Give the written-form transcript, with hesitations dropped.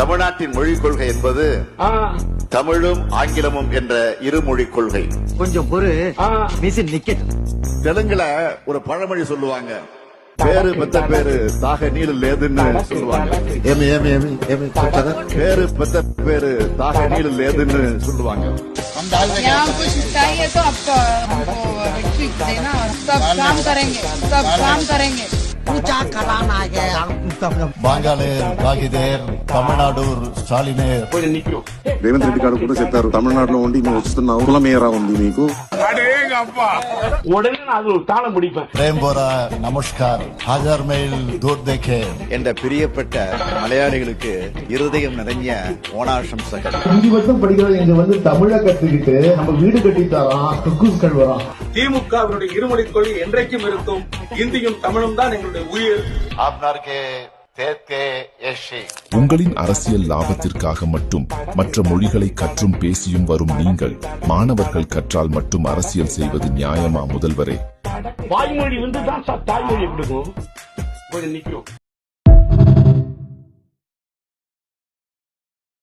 தமிழ்நாட்டின் மொழிக் கொள்கை என்பது தமிழும் ஆங்கிலமும் என்ற இருமொழிக் கொள்கை. கொஞ்சம் பொறு மிஷின் நிக்கட்டும். தெலுங்குல ஒரு பழமொழி சொல்லுவாங்க, பேரு பெத்த பேரு தாக நீள லேதுன்னு சொல்லுவாங்க. பேரு பெத்த பேரு தாக நீள லேதுன்னு சொல்லுவாங்க. यहाँ कुछ चाहिए तो आपको हमको रिक्वेस्ट देना, सब काम करेंगे, सब काम करेंगे. బాంగాలేర్ కాగిదేర్ తమిళనాడూర్ స్టాలినేర్ రేవంత్ రెడ్డి గారు కూడా చెప్పారు, తమిళనాడులో ఉండి నువ్వు వస్తున్నావు, కులమేరా ఉంది నీకు. உடனே நான் அது தாளம் பிடிப்பேன். ప్రేంబోరా నమస్కార్ హజార్ మైల్ దూర్ దేఖే என்ற பிரியப்பட்ட மலையாளிகளுக்கு இருதயம் நிறைஞ்ச ஓணாசம்சகள். 5 வருஷம் படிக்கிறோம், இங்க வந்து தமிழை கத்துக்கிட்டு நம்ம வீடு கட்டி தரோம், குக்கூஸ்கள் வரோம். திமுக அவருடைய இருமொழிக் கொள்கை என்றைக்கும் இருக்கும். இந்தியும் தமிழும் தான் எங்களுடைய உயிர். ஆப்னார்கே தேத்கே ஏஷி. உங்களின் அரசியல் லாபத்திற்காக மட்டும் மற்ற மொழிகளை கற்றும் பேசியும் வரும் நீங்கள், மாணவர்கள் கற்றால் மட்டும் அரசியல் செய்வது நியாயமா முதல்வரே? வாய்மொழி வந்து தான் தாய்மொழி கொடுக்கும். கொஞ்சம் நிக்கிறோம்.